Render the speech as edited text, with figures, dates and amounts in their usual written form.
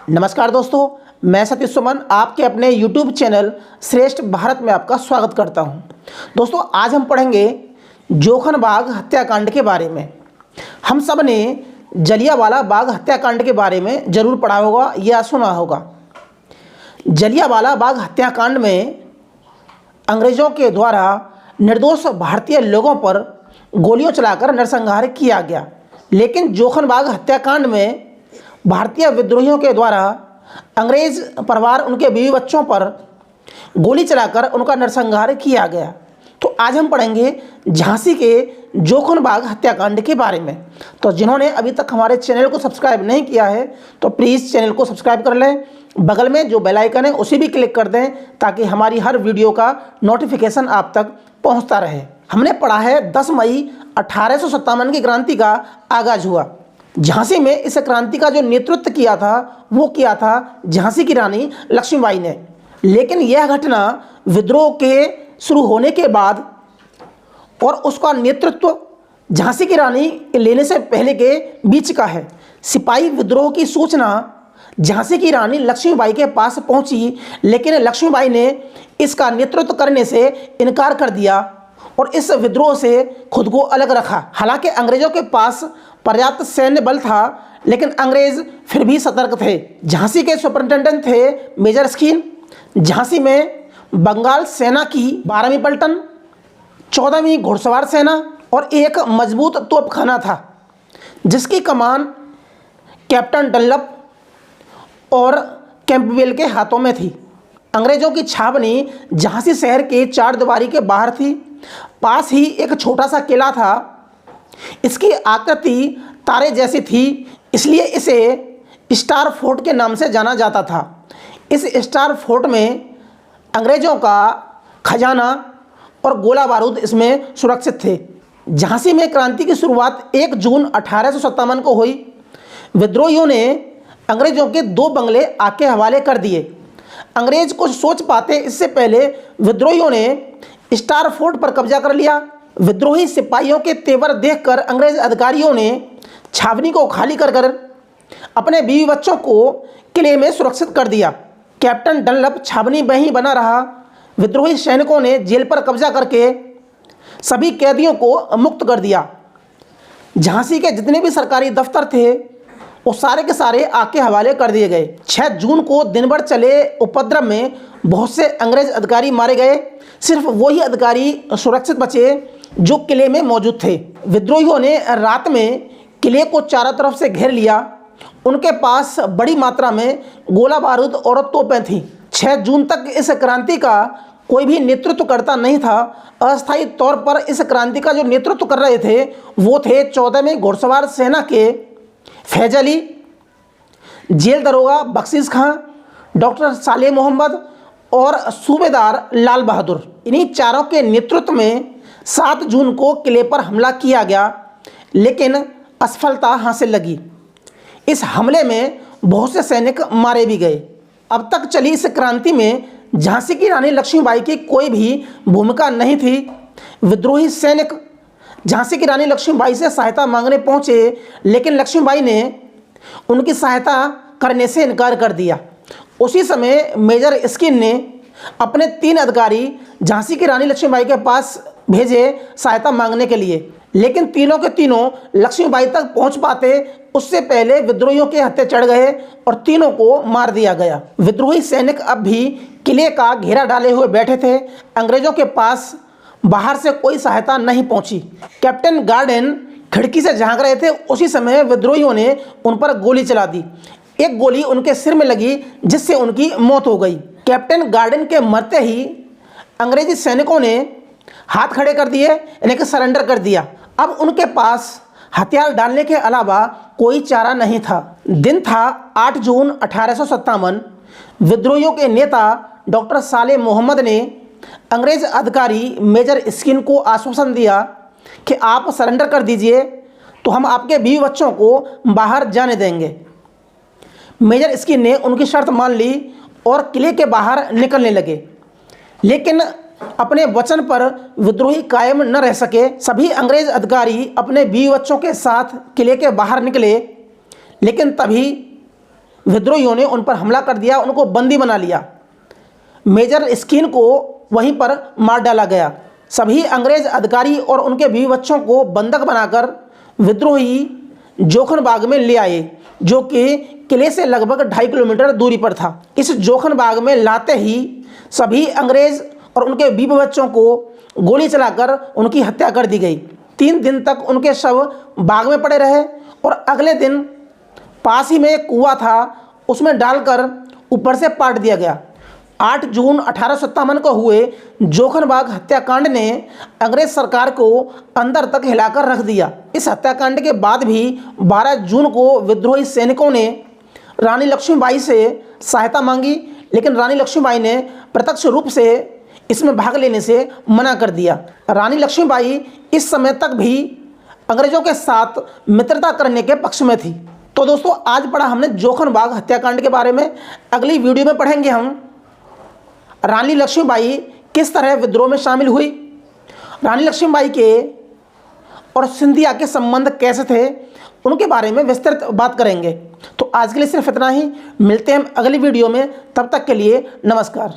नमस्कार दोस्तों, मैं सतीश सुमन आपके अपने YouTube चैनल श्रेष्ठ भारत में आपका स्वागत करता हूं। दोस्तों, आज हम पढ़ेंगे जोखन बाग हत्याकांड के बारे में। हम सब ने जलियांवाला बाग हत्याकांड के बारे में ज़रूर पढ़ा होगा या सुना होगा। जलियांवाला बाग हत्याकांड में अंग्रेज़ों के द्वारा निर्दोष भारतीय लोगों पर गोलियों चलाकर नरसंहार किया गया, लेकिन जोखन बाग हत्याकांड में भारतीय विद्रोहियों के द्वारा अंग्रेज परिवार उनके बीवी बच्चों पर गोली चलाकर उनका नरसंहार किया गया। तो आज हम पढ़ेंगे झांसी के जोखन बाग हत्याकांड के बारे में। तो जिन्होंने अभी तक हमारे चैनल को सब्सक्राइब नहीं किया है तो प्लीज़ चैनल को सब्सक्राइब कर लें। बगल में जो बेल आइकन है उसे भी क्लिक कर दें ताकि हमारी हर वीडियो का नोटिफिकेशन आप तक पहुंचता रहे। हमने पढ़ा है 10 मई 1857 की क्रांति का आगाज हुआ। झांसी में इस क्रांति का जो नेतृत्व किया था वो किया था झांसी की रानी लक्ष्मीबाई ने। लेकिन यह घटना विद्रोह के शुरू होने के बाद और उसका नेतृत्व झांसी की रानी लेने से पहले के बीच का है। सिपाही विद्रोह की सूचना झांसी की रानी लक्ष्मीबाई के पास पहुंची, लेकिन लक्ष्मीबाई ने इसका नेतृत्व करने से इनकार कर दिया और इस विद्रोह से खुद को अलग रखा। हालांकि अंग्रेजों के पास पर्याप्त सैन्य बल था, लेकिन अंग्रेज फिर भी सतर्क थे। झांसी के सुपरिंटेंडेंट थे मेजर स्किन। झांसी में बंगाल सेना की 12वीं पलटन, 14वीं घुड़सवार सेना और एक मजबूत तोपखाना था, जिसकी कमान कैप्टन डनलप और कैंपबेल के हाथों में थी। अंग्रेजों की छावनी झांसी शहर के चारदीवारी के बाहर थी। पास ही एक छोटा सा किला था। इसकी आकृति तारे जैसी थी, इसलिए इसे स्टार फोर्ट के नाम से जाना जाता था। इस स्टार फोर्ट में अंग्रेजों का खजाना और गोला बारूद इसमें सुरक्षित थे। झांसी में क्रांति की शुरुआत 1 जून 1857 को हुई। विद्रोहियों ने अंग्रेजों के 2 बंगले आग के हवाले कर दिए। अंग्रेज कुछ सोच पाते इससे पहले विद्रोहियों ने स्टार फोर्ट पर कब्जा कर लिया। विद्रोही सिपाहियों के तेवर देखकर अंग्रेज अधिकारियों ने छावनी को खाली कर अपने बीवी बच्चों को किले में सुरक्षित कर दिया। कैप्टन डनलप छावनी में ही बना रहा। विद्रोही सैनिकों ने जेल पर कब्जा करके सभी कैदियों को मुक्त कर दिया। झांसी के जितने भी सरकारी दफ्तर थे वो सारे के सारे आग के हवाले कर दिए गए। 6 जून को दिन भर चले उपद्रव में बहुत से अंग्रेज अधिकारी मारे गए। सिर्फ वही अधिकारी सुरक्षित बचे जो किले में मौजूद थे। विद्रोहियों ने रात में किले को चारों तरफ से घेर लिया। उनके पास बड़ी मात्रा में गोला बारूद और तोपें थीं। 6 जून तक इस क्रांति का कोई भी नेतृत्व करता नहीं था। अस्थायी तौर पर इस क्रांति का जो नेतृत्व कर रहे थे वो थे 14वीं घुड़सवार सेना के फैज अली, जेल दरोगा बख्शीश खां, डॉक्टर साले मोहम्मद और सूबेदार लाल बहादुर। इन्हीं चारों के नेतृत्व में 7 जून को किले पर हमला किया गया, लेकिन असफलता हासिल लगी। इस हमले में बहुत से सैनिक मारे भी गए। अब तक चली इस क्रांति में झांसी की रानी लक्ष्मीबाई की कोई भी भूमिका नहीं थी। विद्रोही सैनिक झांसी की रानी लक्ष्मीबाई से सहायता मांगने पहुंचे, लेकिन लक्ष्मीबाई ने उनकी सहायता करने से इनकार कर दिया। उसी समय मेजर स्किन ने अपने 3 अधिकारी झांसी की रानी लक्ष्मीबाई के पास भेजे सहायता मांगने के लिए, लेकिन तीनों के तीनों लक्ष्मीबाई तक पहुंच पाते उससे पहले विद्रोहियों के हत्थे चढ़ गए और तीनों को मार दिया गया। विद्रोही सैनिक अब भी किले का घेरा डाले हुए बैठे थे। अंग्रेजों के पास बाहर से कोई सहायता नहीं पहुंची। कैप्टन गार्डन खिड़की से झांक रहे थे। उसी समय विद्रोहियों ने उन पर गोली चला दी। एक गोली उनके सिर में लगी, जिससे उनकी मौत हो गई। कैप्टन गार्डन के मरते ही अंग्रेजी सैनिकों ने हाथ खड़े कर दिए, यानी कि सरेंडर कर दिया। अब उनके पास हथियार डालने के अलावा कोई चारा नहीं था। दिन था 8 जून 1857। विद्रोहियों के नेता डॉक्टर साले मोहम्मद ने अंग्रेज अधिकारी मेजर स्किन को आश्वासन दिया कि आप सरेंडर कर दीजिए तो हम आपके बीवी बच्चों को बाहर जाने देंगे। मेजर स्किन ने उनकी शर्त मान ली और किले के बाहर निकलने लगे, लेकिन अपने वचन पर विद्रोही कायम न रह सके। सभी अंग्रेज अधिकारी अपने बीवी बच्चों के साथ किले के बाहर निकले, लेकिन तभी विद्रोहियों ने उन पर हमला कर दिया, उनको बंदी बना लिया। मेजर स्किन को वहीं पर मार डाला गया। सभी अंग्रेज अधिकारी और उनके बीवी बच्चों को बंधक बनाकर विद्रोही जोखनबाग में ले आए, जो कि किले से लगभग 2.5 किलोमीटर दूरी पर था। इस जोखनबाग में लाते ही सभी अंग्रेज और उनके बीवी बच्चों को गोली चलाकर उनकी हत्या कर दी गई। 3 दिन तक उनके शव बाग में पड़े रहे और अगले दिन पास ही में एक कुआं था, उसमें डालकर ऊपर से पाट दिया गया। 8 जून 1857 को हुए जोखनबाग हत्याकांड ने अंग्रेज सरकार को अंदर तक हिलाकर रख दिया। इस हत्याकांड के बाद भी 12 जून को विद्रोही सैनिकों ने रानी लक्ष्मीबाई से सहायता मांगी, लेकिन रानी लक्ष्मीबाई ने प्रत्यक्ष रूप से इसमें भाग लेने से मना कर दिया। रानी लक्ष्मीबाई इस समय तक भी अंग्रेजों के साथ मित्रता करने के पक्ष में थी। तो दोस्तों, आज पढ़ा हमने जोखनबाग हत्याकांड के बारे में। अगली वीडियो में पढ़ेंगे हम रानी लक्ष्मीबाई किस तरह विद्रोह में शामिल हुई, रानी लक्ष्मीबाई के और सिंधिया के संबंध कैसे थे, उनके बारे में विस्तृत बात करेंगे। तो आज के लिए सिर्फ इतना ही। मिलते हैं हम अगली वीडियो में, तब तक के लिए नमस्कार।